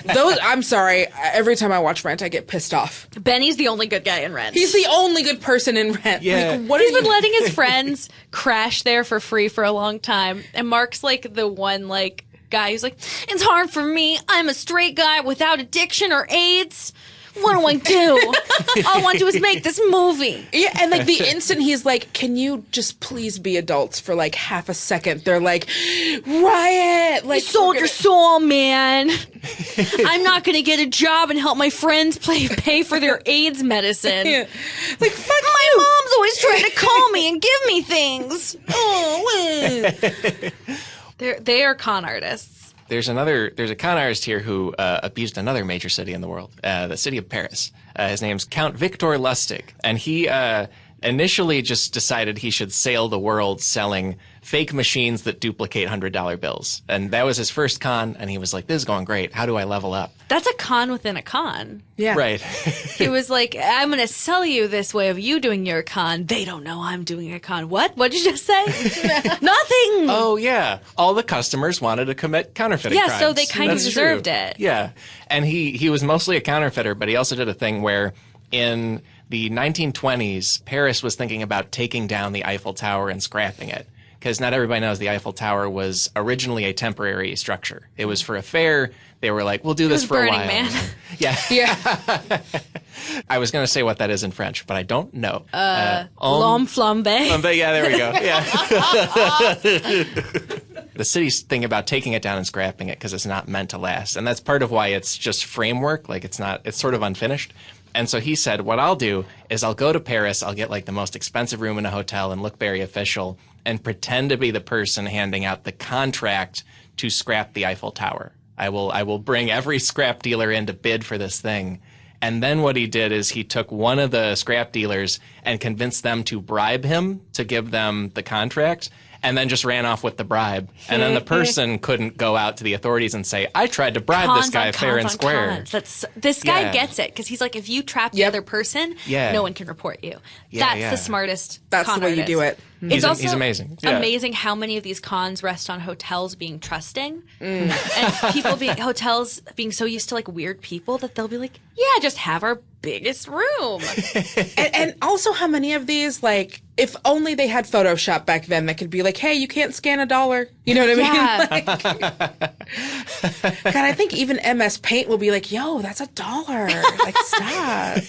Those. I'm sorry. Every time I watch Rent, I get pissed off. Benny's the only good guy in Rent. He's the only good person in Rent. Yeah. Like, what He's are been you? letting his friends crash there for free for a long time. And Mark's like the one, like, guy who's like, it's hard for me. I'm a straight guy without addiction or AIDS. What do I do? All I want to do is make this movie. Yeah, and like the instant he's like, "Can you just please be adults for like half a second?" They're like, "Riot!" Like, You sold we're your gonna- soul, man. I'm not going to get a job and help my friends pay for their AIDS medicine. Yeah. Like, fuck My you. mom's always trying to call me and give me things. Oh, They are con artists. There's a con artist here who abused another major city in the world, the city of Paris. His name's Count Victor Lustig, and he initially just decided he should sail the world selling fake machines that duplicate $100 bills. And that was his first con, and he was like, this is going great. How do I level up? That's a con within a con. yeah. Right. He was like, I'm going to sell you this way of you doing your con. They don't know I'm doing a con. What? What did you just say? Nothing. Oh, yeah. All the customers wanted to commit counterfeiting Yeah, crimes. so they kind of That's deserved true. it. Yeah. And he was mostly a counterfeiter, but he also did a thing where in the 1920s, Paris was thinking about taking down the Eiffel Tower and scrapping it. Because not everybody knows the Eiffel Tower was originally a temporary structure. It was for a fair. They were like, we'll do this was for a Burning while. Man. Yeah. Yeah. I was going to say what that is in French, but I don't know. L'homme flambé. But yeah, there we go. Yeah. The city's thinking about taking it down and scrapping it because it's not meant to last. And that's part of why it's just framework. Like it's sort of unfinished. And so he said, what I'll do is I'll go to Paris, I'll get like the most expensive room in a hotel and look very official and pretend to be the person handing out the contract to scrap the Eiffel Tower. I will bring every scrap dealer in to bid for this thing. And then what he did is he took one of the scrap dealers and convinced them to bribe him to give them the contract. and then just ran off with the bribe. And then the person couldn't go out to the authorities and say, I tried to bribe this guy fair and square. This guy gets it, because he's like, if you trap the other person, no one can report you. That's the smartest That's con the way you artist. do it. It's also he's amazing. Amazing how many of these cons rest on hotels being trusting, and hotels being so used to like weird people that they'll be like, yeah, just have our biggest room. and also how many of these, like, if only they had Photoshop back then that could be like, hey, you can't scan $1. You know what I mean? Yeah. Like, God, I think even MS Paint will be like, yo, that's $1. Like, stop.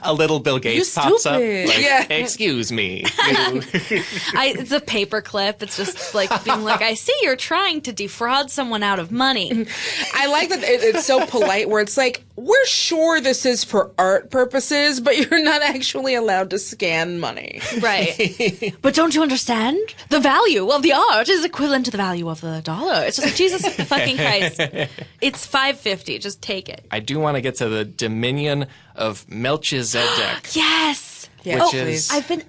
A little Bill Gates pops up. Like, excuse me. It's a paperclip. It's just like being like, I see you're trying to defraud someone out of money. I like that it's so polite where it's like, we're sure this is for art purposes, but you're not actually allowed to scan money. Right. But don't you understand? The value of the art is equivalent to the value of the dollar. It's just like, Jesus fucking Christ. It's $5.50. Just take it. I do want to get to the Dominion of Melchizedek. Yes. Yeah. Which is... I've been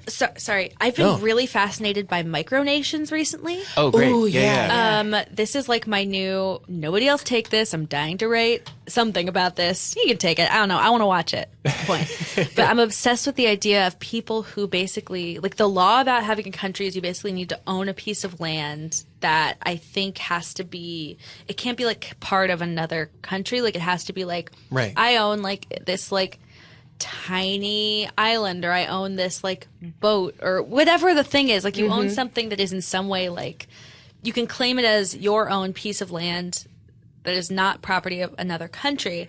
I've been really fascinated by micronations recently. Oh, great. Ooh, yeah. This is like my new, nobody else take this. I'm dying to rate something about this. You can take it. I don't know. I want to watch it. Point. But I'm obsessed with the idea of people who basically, like, the law about having a country is you basically need to own a piece of land that I think has to be, it can't be like part of another country. Like, it has to be like, right. I own like this like tiny island, or I own this like boat, or whatever the thing is. Like, you own something that is in some way, like, you can claim it as your own piece of land that is not property of another country,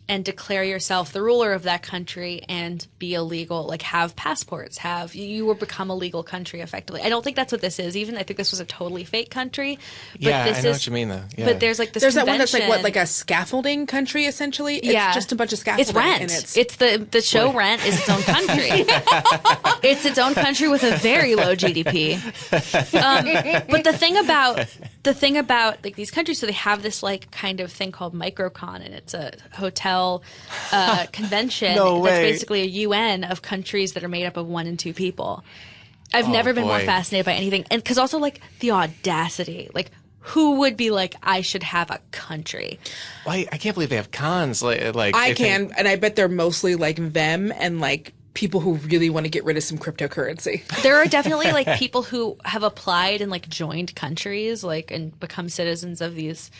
and declare yourself the ruler of that country and be illegal, like have passports, you will become a legal country effectively. I don't think that's what this is. Even I think this was a totally fake country. But Yeah, this I know what you mean though. Yeah. But there's like this There's that one that's like, convention- what, like a scaffolding country, essentially? It's just a bunch of scaffolding. It's Rent. And it's the show Rent is its own country. It's its own country with a very low GDP. But the thing about like these countries, so they have this like kind of thing called microcon, and it's a hotel convention that's basically a UN of countries that are made up of 1 and 2 people. I've never been more fascinated by anything, and because also like the audacity, like, who would be like, I should have a country? Well, I can't believe they have cons. Like I can, and I bet they're mostly like them and like people who really want to get rid of some cryptocurrency. There are definitely like people who have applied and like joined countries, like, and become citizens of these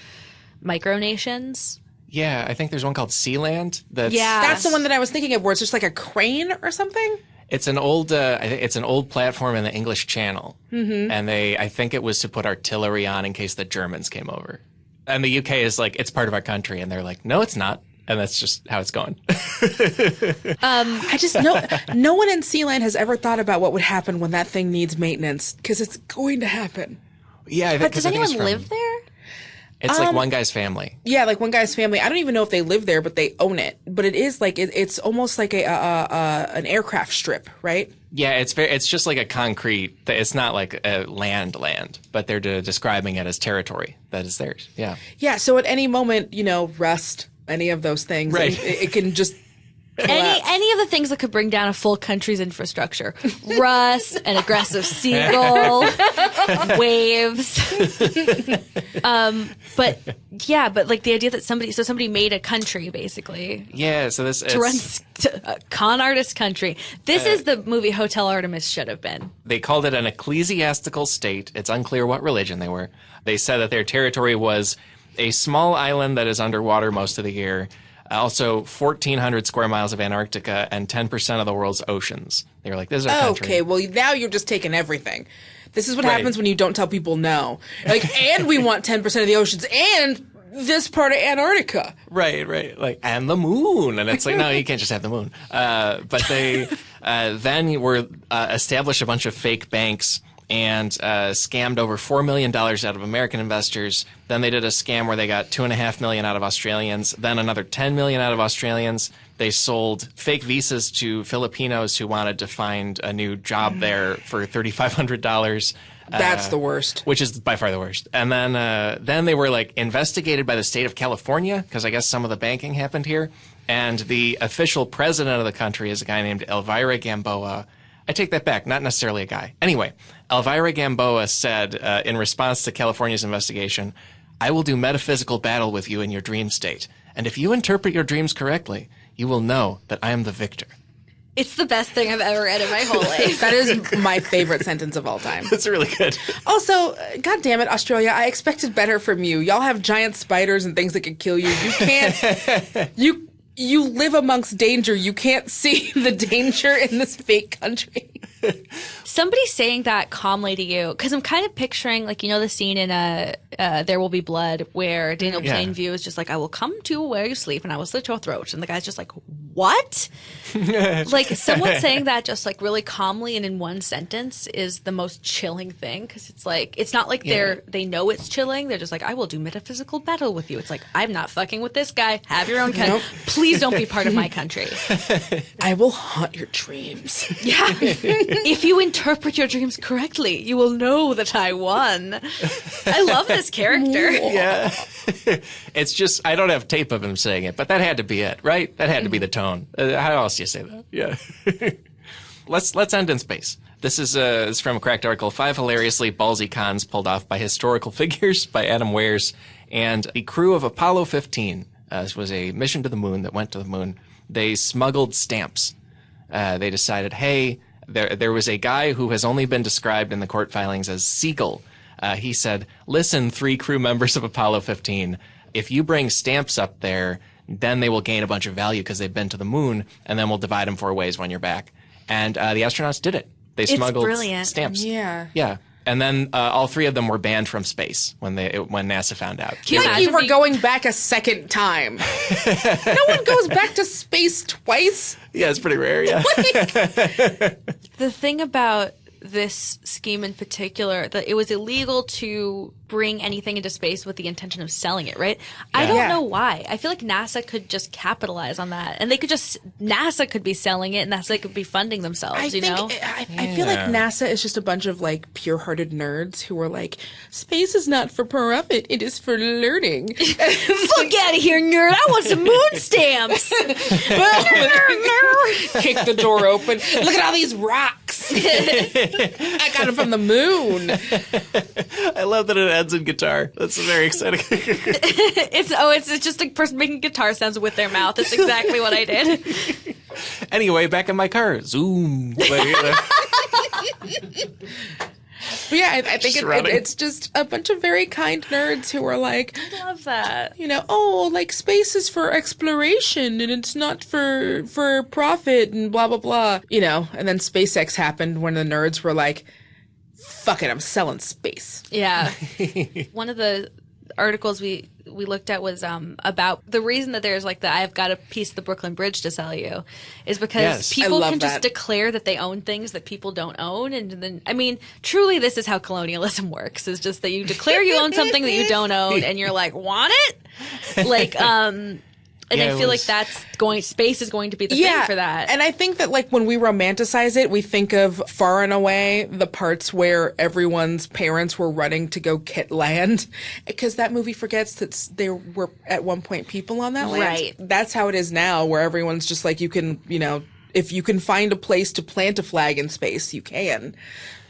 micronations. Yeah, I think there's one called Sealand. That's the one that I was thinking of, where it's just like a crane or something. It's an old, it's an old platform in the English Channel, and I think it was to put artillery on in case the Germans came over. And the UK is like, it's part of our country, and they're like, no, it's not, and that's just how it's going. I just know no one in Sealand has ever thought about what would happen when that thing needs maintenance, because it's going to happen. Yeah, But does anyone live there? It's like one guy's family. Yeah, like one guy's family. I don't even know if they live there, but they own it. But it is like it's almost like an aircraft strip, right? Yeah, it's just like a concrete. It's not like a land, but they're describing it as territory that is theirs. Yeah. Yeah. So at any moment, rust, any of those things, right? It can just. Any of the things that could bring down a full country's infrastructure. Rust, an aggressive seagull, waves. But like the idea that somebody made a country, basically. Yeah, so to run a con artist country. This is the movie Hotel Artemis should have been. They called it an ecclesiastical state. It's unclear what religion they were. They said that their territory was a small island that is underwater most of the year. Also, 1,400 square miles of Antarctica and 10% of the world's oceans. They were like, this is our country. Okay, well, now you're just taking everything. This is what happens when you don't tell people no. Like, and we want 10% of the oceans and this part of Antarctica. Right. Like, and the moon. And it's like, no, you can't just have the moon. But they then were established a bunch of fake banks and scammed over $4 million out of American investors. Then they did a scam where they got $2.5 million out of Australians, then another $10 million out of Australians. They sold fake visas to Filipinos who wanted to find a new job there for $3,500. That's the worst. Which is by far the worst. And then they were like investigated by the state of California, because I guess some of the banking happened here. And the official president of the country is a guy named Elvira Gamboa. I take that back. Not necessarily a guy. Anyway, Elvira Gamboa said in response to California's investigation, "I will do metaphysical battle with you in your dream state. And if you interpret your dreams correctly, you will know that I am the victor." It's the best thing I've ever read in my whole life. That is my favorite sentence of all time. That's really good. Also, God damn it, Australia, I expected better from you. Y'all have giant spiders and things that could kill you. You can't... You live amongst danger. You can't see the danger in this fake country. Somebody saying that calmly to you, because I'm kind of picturing, like, you know, the scene in There Will Be Blood where Daniel Plainview is just like, "I will come to where you sleep and I will slit your throat." And the guy's just like, "What?" Like, someone saying that just like really calmly and in one sentence is the most chilling thing, because it's like, it's not like they know it's chilling. They're just like, "I will do metaphysical battle with you." It's like, I'm not fucking with this guy. Have your own country. Nope. Please don't be part of my country. I will haunt your dreams. Yeah. If you interpret your dreams correctly, you will know that I won. I love this character. Yeah. It's just, I don't have tape of him saying it, but that had to be it, right? That had to be the tone. How else do you say that? Yeah. Let's end in space. This is from a Cracked article, 5 hilariously ballsy cons pulled off by historical figures by Adam Wares and the crew of Apollo 15. This was a mission to the moon that went to the moon. They smuggled stamps. They decided, hey, there was a guy who has only been described in the court filings as Siegel. He said, "Listen, 3 crew members of Apollo 15, if you bring stamps up there, then they will gain a bunch of value because they've been to the moon, and then we'll divide them 4 ways when you're back." And the astronauts did it. They smuggled stamps. Yeah. Yeah. And then all 3 of them were banned from space when NASA found out. Like you were going back a second time. No one goes back to space twice. Yeah, it's pretty rare, yeah. The thing about this scheme in particular, that it was illegal to bring anything into space with the intention of selling it, right? Yeah. I don't know why. I feel like NASA could just capitalize on that, and NASA could be selling it, and NASA could be funding themselves. I feel like NASA is just a bunch of like pure-hearted nerds who are like, space is not for profit; it is for learning. Fuck out of here, nerd! I want some moon stamps. Kick the door open. Look at all these rocks. I got it from the moon. I love that it ends in guitar. That's very exciting. It's just a person making guitar sounds with their mouth. That's exactly what I did. Anyway, back in my car. Zoom. But yeah, I think it's just a bunch of very kind nerds who are like, I love that. You know, like space is for exploration and it's not for profit and blah, blah, blah. You know, and then SpaceX happened when the nerds were like, fuck it, I'm selling space. Yeah. One of the articles we looked at was about the reason that there's like I've got a piece of the Brooklyn Bridge to sell you is because people can just declare that they own things that people don't own. And then, I mean, truly this is how colonialism works, is just that you declare you own something that you don't own and you're like, want it? Like, and I feel like space is going to be the thing for that. And I think that like when we romanticize it, we think of Far and Away, the parts where everyone's parents were running to go get land, because that movie forgets that there were at one point people on that land. Right. That's how it is now, where everyone's just like, you can, you know, if you can find a place to plant a flag in space, you can.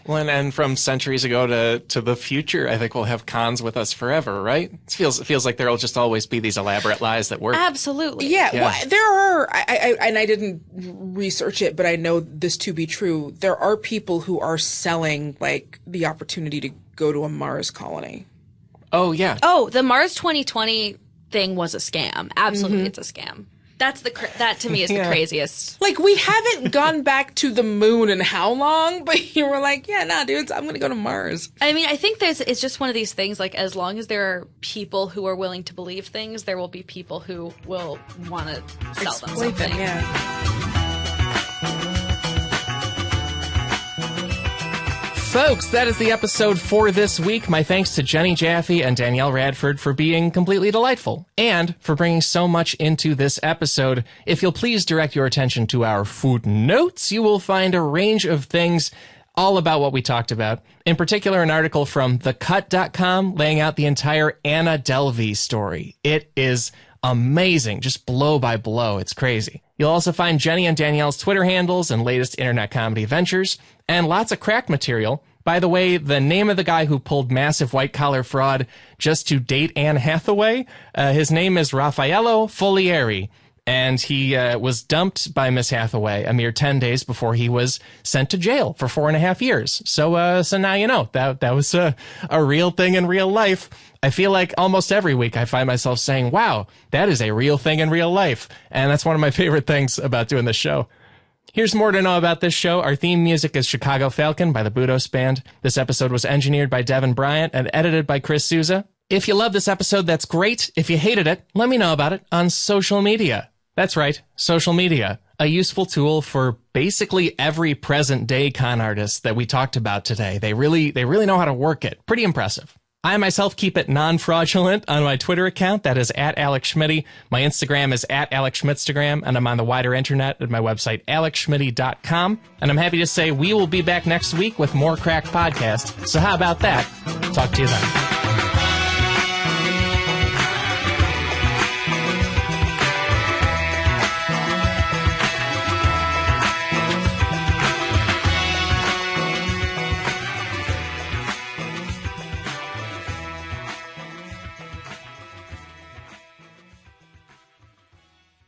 Well, and from centuries ago to the future, I think we'll have cons with us forever, right? It feels like there will just always be these elaborate lies that work. Absolutely. Yeah. Well, there are, I didn't research it, but I know this to be true. There are people who are selling like the opportunity to go to a Mars colony. Oh, yeah. Oh, the Mars 2020 thing was a scam. Absolutely, It's a scam. That to me is the craziest. Like, we haven't gone back to the moon in how long? But you were like, yeah, nah, dudes, I'm going to go to Mars. I mean, I think it's just one of these things, like, as long as there are people who are willing to believe things, there will be people who will want to sell them something. Folks, that is the episode for this week. My thanks to Jenny Jaffe and Danielle Radford for being completely delightful and for bringing so much into this episode. If you'll please direct your attention to our footnotes, you will find a range of things all about what we talked about. In particular, an article from thecut.com laying out the entire Anna Delvey story. It is amazing, just blow by blow. It's crazy. You'll also find Jenny and Danielle's Twitter handles and latest internet comedy ventures, and lots of crack material. By the way, the name of the guy who pulled massive white-collar fraud just to date Anne Hathaway, his name is Raffaello Folieri, and he was dumped by Miss Hathaway a mere 10 days before he was sent to jail for 4.5 years. So now you know. That was a real thing in real life. I feel like almost every week I find myself saying, wow, that is a real thing in real life. And that's one of my favorite things about doing this show. Here's more to know about this show. Our theme music is Chicago Falcon by the Budos Band. This episode was engineered by Devin Bryant and edited by Chris Souza. If you love this episode, that's great. If you hated it, let me know about it on social media. That's right, social media, a useful tool for basically every present-day con artist that we talked about today. They really know how to work it. Pretty impressive. I myself keep it non-fraudulent on my Twitter account. That is @AlexSchmitty. My Instagram is @AlexSchmidtstagram, and I'm on the wider internet at my website, alexschmitty.com. And I'm happy to say we will be back next week with more Cracked Podcast. So how about that? Talk to you then.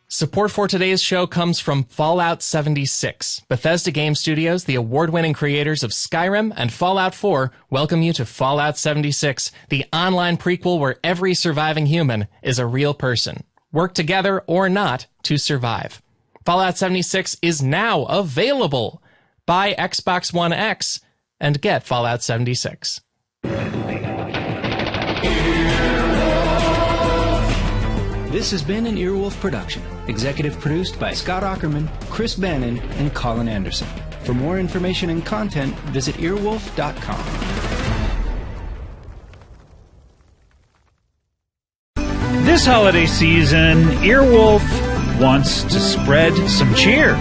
Support for today's show comes from Fallout 76. Bethesda Game Studios, the award-winning creators of Skyrim and Fallout 4, welcome you to Fallout 76, the online prequel where every surviving human is a real person. Work together or not to survive. Fallout 76 is now available. Buy Xbox One X and get Fallout 76. This has been an Earwolf production, executive produced by Scott Aukerman, Chris Bannon, and Colin Anderson. For more information and content, visit earwolf.com. This holiday season, Earwolf wants to spread some cheer.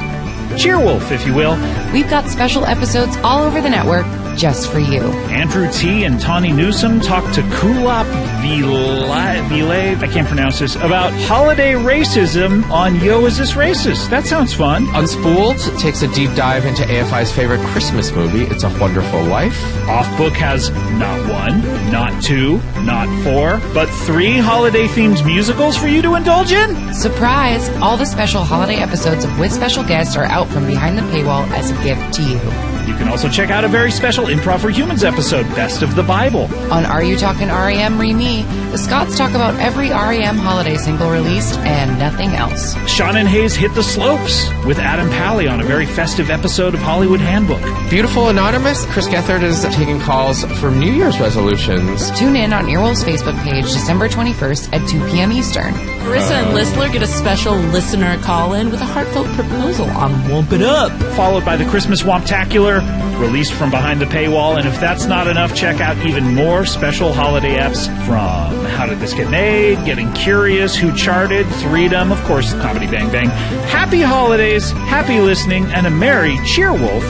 Cheerwolf, if you will. We've got special episodes all over the network just for you. Andrew T. and Tawny Newsom talk to Kulop Vile, I can't pronounce this, about holiday racism on Yo, Is This Racist? That sounds fun. Unspooled takes a deep dive into AFI's favorite Christmas movie, It's a Wonderful Life. Offbook has not 1, not 2, not 4, but 3 holiday-themed musicals for you to indulge in? Surprise! All the special holiday episodes of With Special Guests are out from behind the paywall as a gift to you. You can also check out a very special Improv for Humans episode, Best of the Bible. On Are You Talking REM Re-Me, the Scots talk about every REM holiday single released and nothing else. Sean and Hayes Hit the Slopes with Adam Pally on a very festive episode of Hollywood Handbook. Beautiful Anonymous, Chris Gethard is taking calls for New Year's resolutions. Tune in on Earwolf's Facebook page December 21st at 2 p.m. Eastern. Carissa and Listler get a special listener call-in with a heartfelt proposal on Womp It Up. Followed by the Christmas Womptacular, released from behind the paywall. And if that's not enough, check out even more special holiday apps from How Did This Get Made, Getting Curious, Who Charted, Freedom, of course, Comedy Bang Bang. Happy holidays, happy listening, and a merry Cheerwolf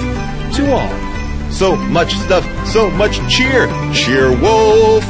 to all. So much stuff, so much cheer. Cheerwolf.